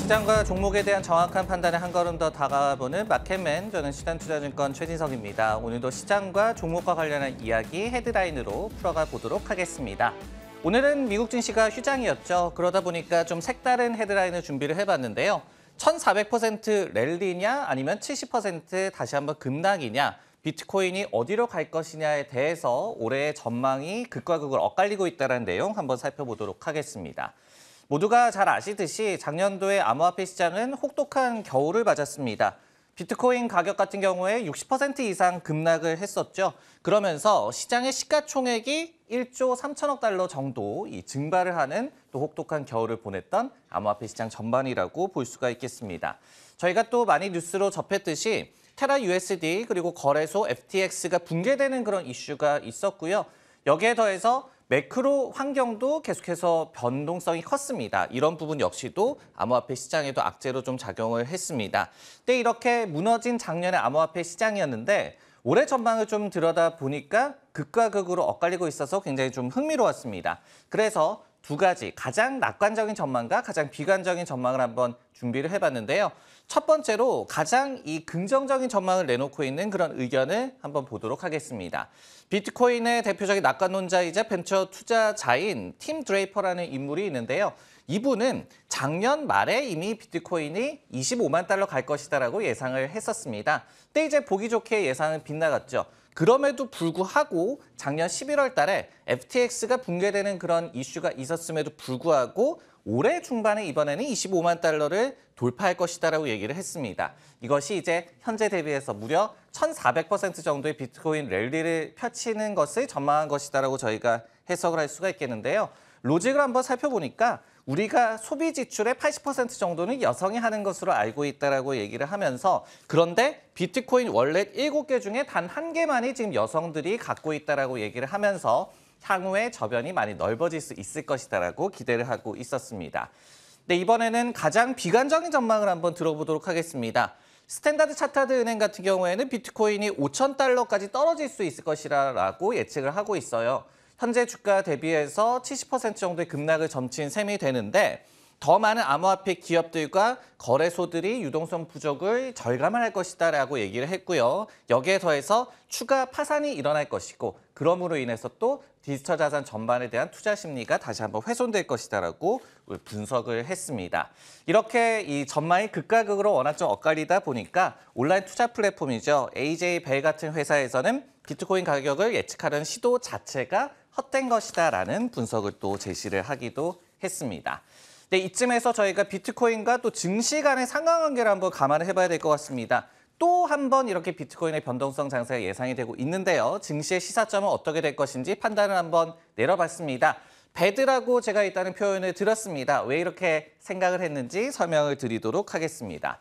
시장과 종목에 대한 정확한 판단에 한 걸음 더 다가가보는 마켓맨, 저는 신한투자증권 최진석입니다. 오늘도 시장과 종목과 관련한 이야기 헤드라인으로 풀어가 보도록 하겠습니다. 오늘은 미국 증시가 휴장이었죠. 그러다 보니까 좀 색다른 헤드라인을 준비를 해봤는데요. 1400% 랠리냐 아니면 70% 다시 한번 급락이냐, 비트코인이 어디로 갈 것이냐에 대해서 올해의 전망이 극과 극을 엇갈리고 있다는 내용 한번 살펴보도록 하겠습니다. 모두가 잘 아시듯이 작년도에 암호화폐 시장은 혹독한 겨울을 맞았습니다. 비트코인 가격 같은 경우에 60% 이상 급락을 했었죠. 그러면서 시장의 시가총액이 1조 3천억 달러 정도 증발을 하는 또 혹독한 겨울을 보냈던 암호화폐 시장 전반이라고 볼 수가 있겠습니다. 저희가 또 많이 뉴스로 접했듯이 테라 USD 그리고 거래소 FTX가 붕괴되는 그런 이슈가 있었고요. 여기에 더해서 매크로 환경도 계속해서 변동성이 컸습니다. 이런 부분 역시도 암호화폐 시장에도 악재로 좀 작용을 했습니다. 근데 이렇게 무너진 작년의 암호화폐 시장이었는데 올해 전망을 좀 들여다보니까 극과 극으로 엇갈리고 있어서 굉장히 좀 흥미로웠습니다. 그래서 두 가지 가장 낙관적인 전망과 가장 비관적인 전망을 한번 준비를 해봤는데요. 첫 번째로 가장 이 긍정적인 전망을 내놓고 있는 그런 의견을 한번 보도록 하겠습니다. 비트코인의 대표적인 낙관론자이자 벤처 투자자인 팀 드레이퍼라는 인물이 있는데요. 이분은 작년 말에 이미 비트코인이 25만 달러 갈 것이다라고 예상을 했었습니다. 근데 이제 보기 좋게 예상은 빗나갔죠. 그럼에도 불구하고 작년 11월 달에 FTX가 붕괴되는 그런 이슈가 있었음에도 불구하고 올해 중반에 이번에는 25만 달러를 돌파할 것이다라고 얘기를 했습니다. 이것이 이제 현재 대비해서 무려 1400% 정도의 비트코인 랠리를 펼치는 것을 전망한 것이다라고 저희가 해석을 할 수가 있겠는데요. 로직을 한번 살펴보니까 우리가 소비 지출의 80% 정도는 여성이 하는 것으로 알고 있다라고 얘기를 하면서, 그런데 비트코인 월렛 7개 중에 단 1개만이 지금 여성들이 갖고 있다라고 얘기를 하면서 향후에 저변이 많이 넓어질 수 있을 것이다라고 기대를 하고 있었습니다. 네, 이번에는 가장 비관적인 전망을 한번 들어보도록 하겠습니다. 스탠다드 차타드 은행 같은 경우에는 비트코인이 5,000달러까지 떨어질 수 있을 것이라고 예측을 하고 있어요. 현재 주가 대비해서 70% 정도의 급락을 점친 셈이 되는데, 더 많은 암호화폐 기업들과 거래소들이 유동성 부족을 절감을 할 것이다라고 얘기를 했고요. 여기에 더해서 추가 파산이 일어날 것이고, 그럼으로 인해서 또 디지털 자산 전반에 대한 투자 심리가 다시 한번 훼손될 것이다라고 분석을 했습니다. 이렇게 이 전망이 극과 극으로 워낙 좀 엇갈리다 보니까 온라인 투자 플랫폼이죠. AJ 벨 같은 회사에서는 비트코인 가격을 예측하려는 시도 자체가 헛된 것이다라는 분석을 또 제시를 하기도 했습니다. 네, 이쯤에서 저희가 비트코인과 또 증시 간의 상관관계를 한번 감안을 해봐야 될 것 같습니다. 또 한 번 이렇게 비트코인의 변동성 장세가 예상이 되고 있는데요. 증시의 시사점은 어떻게 될 것인지 판단을 한번 내려봤습니다. 배드라고 제가 일단은 표현을 드렸습니다. 왜 이렇게 생각을 했는지 설명을 드리도록 하겠습니다.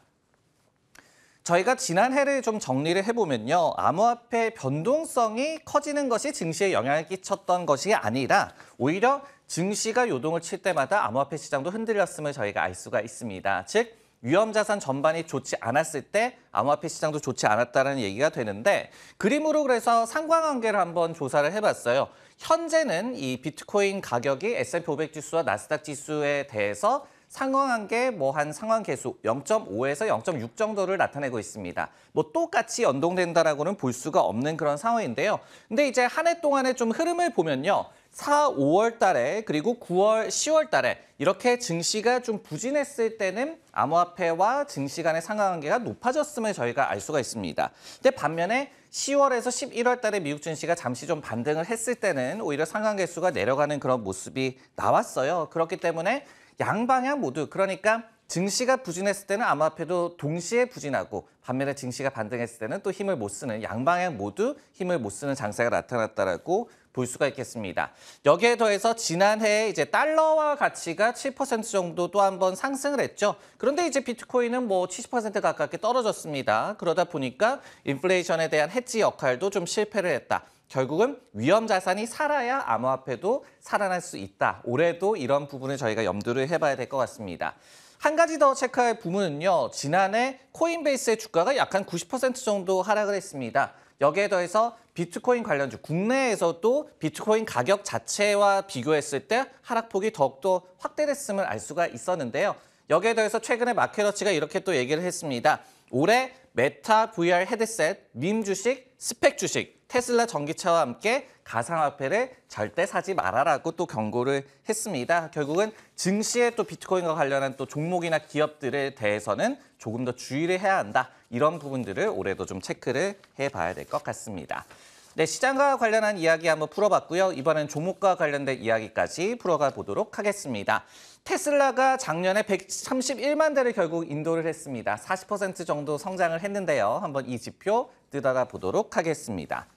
저희가 지난 해를 좀 정리를 해보면요. 암호화폐 변동성이 커지는 것이 증시에 영향을 끼쳤던 것이 아니라 오히려 증시가 요동을 칠 때마다 암호화폐 시장도 흔들렸음을 저희가 알 수가 있습니다. 즉, 위험자산 전반이 좋지 않았을 때 암호화폐 시장도 좋지 않았다는 얘기가 되는데, 그림으로 그래서 상관관계를 한번 조사를 해봤어요. 현재는 이 비트코인 가격이 S&P 500 지수와 나스닥 지수에 대해서 상황관계 한 상황계수 0.5에서 0.6 정도를 나타내고 있습니다. 똑같이 연동된다라고는 볼 수가 없는 그런 상황인데요. 근데 이제 한 해 동안의 좀 흐름을 보면요. 4, 5월 달에 그리고 9월, 10월 달에 이렇게 증시가 좀 부진했을 때는 암호화폐와 증시 간의 상관관계가 높아졌음을 저희가 알 수가 있습니다. 근데 반면에 10월에서 11월 달에 미국 증시가 잠시 좀 반등을 했을 때는 오히려 상관계수가 내려가는 그런 모습이 나왔어요. 그렇기 때문에 양방향 모두, 그러니까 증시가 부진했을 때는 암호화폐도 동시에 부진하고, 반면에 증시가 반등했을 때는 또 힘을 못 쓰는, 양방향 모두 힘을 못 쓰는 장세가 나타났다라고 볼 수가 있겠습니다. 여기에 더해서 지난해에 이제 달러화 가치가 7% 정도 또 한번 상승을 했죠. 그런데 이제 비트코인은 70% 가깝게 떨어졌습니다. 그러다 보니까 인플레이션에 대한 해지 역할도 좀 실패를 했다. 결국은 위험 자산이 살아야 암호화폐도 살아날 수 있다. 올해도 이런 부분을 저희가 염두를 해봐야 될 것 같습니다. 한 가지 더 체크할 부분은요. 지난해 코인베이스의 주가가 약 한 90% 정도 하락을 했습니다. 여기에 더해서 비트코인 관련주, 국내에서도 비트코인 가격 자체와 비교했을 때 하락폭이 더욱더 확대됐음을 알 수가 있었는데요. 여기에 더해서 최근에 마케터치가 이렇게 또 얘기를 했습니다. 올해 메타 VR 헤드셋, 밈 주식, 스펙 주식, 테슬라 전기차와 함께 가상화폐를 절대 사지 말아라고 또 경고를 했습니다. 결국은 증시에 또 비트코인과 관련한 또 종목이나 기업들에 대해서는 조금 더 주의를 해야 한다. 이런 부분들을 올해도 좀 체크를 해봐야 될 것 같습니다. 네, 시장과 관련한 이야기 한번 풀어봤고요. 이번엔 종목과 관련된 이야기까지 풀어가 보도록 하겠습니다. 테슬라가 작년에 131만 대를 결국 인도를 했습니다. 40% 정도 성장을 했는데요. 한번 이 지표 뜯어가 보도록 하겠습니다.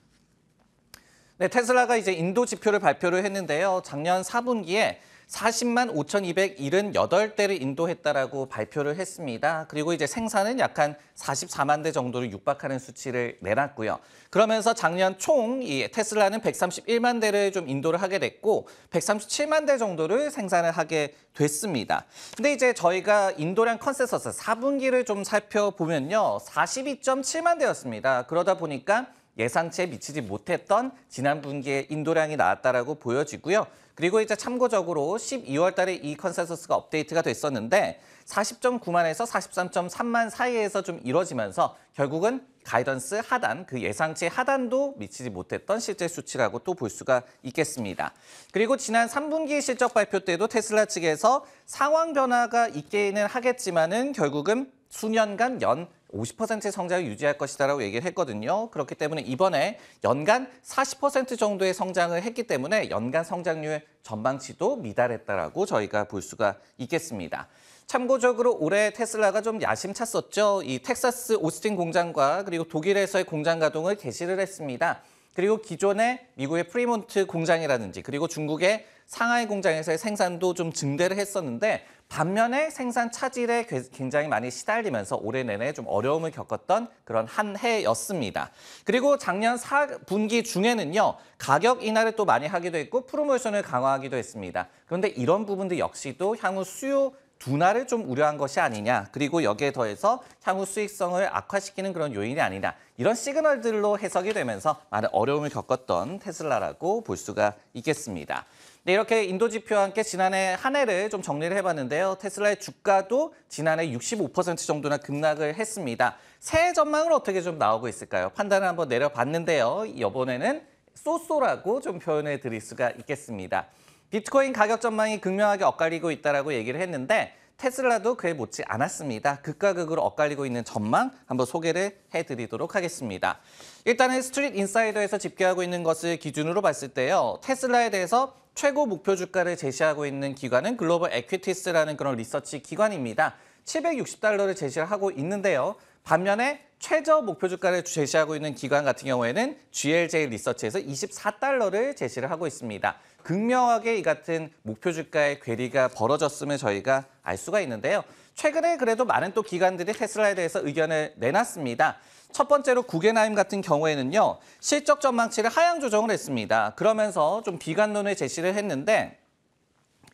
네, 테슬라가 이제 인도 지표를 발표를 했는데요. 작년 4분기에 40만 5,278대를 인도했다라고 발표를 했습니다. 그리고 이제 생산은 약 한 44만 대 정도를 육박하는 수치를 내놨고요. 그러면서 작년 총 이 테슬라는 131만 대를 좀 인도를 하게 됐고 137만 대 정도를 생산을 하게 됐습니다. 근데 이제 저희가 인도량 컨센서스 4분기를 좀 살펴보면요. 42.7만 대였습니다. 그러다 보니까 예상치에 미치지 못했던 지난 분기에 인도량이 나왔다라고 보여지고요. 그리고 이제 참고적으로 12월 달에 이 컨센서스가 업데이트가 됐었는데 40.9만에서 43.3만 사이에서 좀 이뤄지면서 결국은 가이던스 하단, 그 예상치 하단도 미치지 못했던 실제 수치라고 또 볼 수가 있겠습니다. 그리고 지난 3분기 실적 발표 때도 테슬라 측에서 상황 변화가 있기는 하겠지만은 결국은 수년간 연 50% 성장을 유지할 것이다라고 얘기를 했거든요. 그렇기 때문에 이번에 연간 40% 정도의 성장을 했기 때문에 연간 성장률 전망치도 미달했다라고 저희가 볼 수가 있겠습니다. 참고적으로 올해 테슬라가 좀 야심찼었죠. 이 텍사스 오스틴 공장과 그리고 독일에서의 공장 가동을 개시를 했습니다. 그리고 기존의 미국의 프리몬트 공장이라든지 그리고 중국의 상하이 공장에서의 생산도 좀 증대를 했었는데 반면에 생산 차질에 굉장히 많이 시달리면서 올해 내내 좀 어려움을 겪었던 그런 한 해였습니다. 그리고 작년 4분기 중에는요. 가격 인하를 또 많이 하기도 했고 프로모션을 강화하기도 했습니다. 그런데 이런 부분들 역시도 향후 수요 둔화를 좀 우려한 것이 아니냐. 그리고 여기에 더해서 향후 수익성을 악화시키는 그런 요인이 아니냐. 이런 시그널들로 해석이 되면서 많은 어려움을 겪었던 테슬라라고 볼 수가 있겠습니다. 네, 이렇게 인도 지표와 함께 지난해 한 해를 좀 정리를 해봤는데요. 테슬라의 주가도 지난해 65% 정도나 급락을 했습니다. 새해 전망은 어떻게 좀 나오고 있을까요? 판단을 한번 내려봤는데요. 이번에는 쏘쏘라고 좀 표현해 드릴 수가 있겠습니다. 비트코인 가격 전망이 극명하게 엇갈리고 있다라고 얘기를 했는데 테슬라도 그에 못지 않았습니다. 극과 극으로 엇갈리고 있는 전망 한번 소개를 해드리도록 하겠습니다. 일단은 스트릿 인사이더에서 집계하고 있는 것을 기준으로 봤을 때요. 테슬라에 대해서 최고 목표 주가를 제시하고 있는 기관은 글로벌 에퀴티스라는 그런 리서치 기관입니다. 760달러를 제시를 하고 있는데요. 반면에 최저 목표 주가를 제시하고 있는 기관 같은 경우에는 GLJ 리서치에서 24달러를 제시를 하고 있습니다. 극명하게 이 같은 목표 주가의 괴리가 벌어졌음을 저희가 알 수가 있는데요. 최근에 그래도 많은 또 기관들이 테슬라에 대해서 의견을 내놨습니다. 첫 번째로 구겐하임 같은 경우에는요. 실적 전망치를 하향 조정을 했습니다. 그러면서 좀 비관론을 제시를 했는데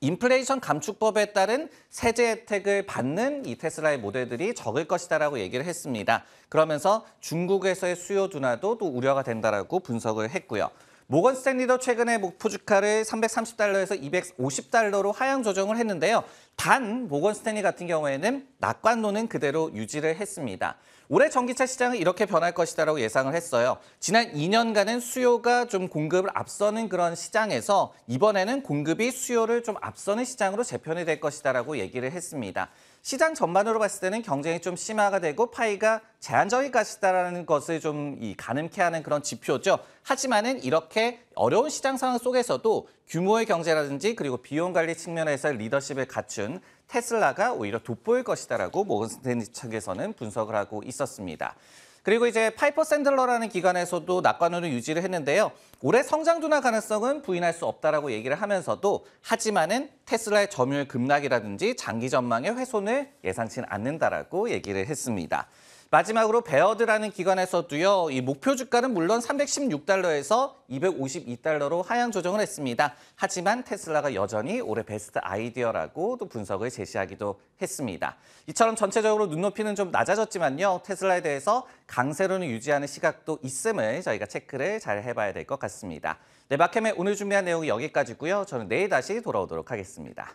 인플레이션 감축법에 따른 세제 혜택을 받는 이 테슬라의 모델들이 적을 것이다라고 얘기를 했습니다. 그러면서 중국에서의 수요 둔화도 또 우려가 된다라고 분석을 했고요. 모건 스탠리도 최근에 목표 주가를 330달러에서 250달러로 하향 조정을 했는데요. 단 모건 스탠리 같은 경우에는 낙관론은 그대로 유지를 했습니다. 올해 전기차 시장은 이렇게 변할 것이다라고 예상을 했어요. 지난 2년간은 수요가 좀 공급을 앞서는 그런 시장에서 이번에는 공급이 수요를 좀 앞서는 시장으로 재편이 될 것이다라고 얘기를 했습니다. 시장 전반으로 봤을 때는 경쟁이 좀 심화가 되고 파이가 제한적일 것이다라는 것을 좀 가늠케 하는 그런 지표죠. 하지만은 이렇게 어려운 시장 상황 속에서도 규모의 경제라든지 그리고 비용 관리 측면에서 리더십을 갖춘 테슬라가 오히려 돋보일 것이다라고 모건 스탠리 측에서는 분석을 하고 있었습니다. 그리고 이제 파이퍼 샌들러라는 기관에서도 낙관론을 유지를 했는데요. 올해 성장 둔화 가능성은 부인할 수 없다라고 얘기를 하면서도 하지만은 테슬라의 점유율 급락이라든지 장기 전망의 훼손을 예상치는 않는다라고 얘기를 했습니다. 마지막으로 베어드라는 기관에서도요. 이 목표 주가는 물론 316달러에서 252달러로 하향 조정을 했습니다. 하지만 테슬라가 여전히 올해 베스트 아이디어라고 또 분석을 제시하기도 했습니다. 이처럼 전체적으로 눈높이는 좀 낮아졌지만요. 테슬라에 대해서 강세론을 유지하는 시각도 있음을 저희가 체크를 잘 해봐야 될 것 같습니다. 네, 마켓의 오늘 준비한 내용이 여기까지고요. 저는 내일 다시 돌아오도록 하겠습니다.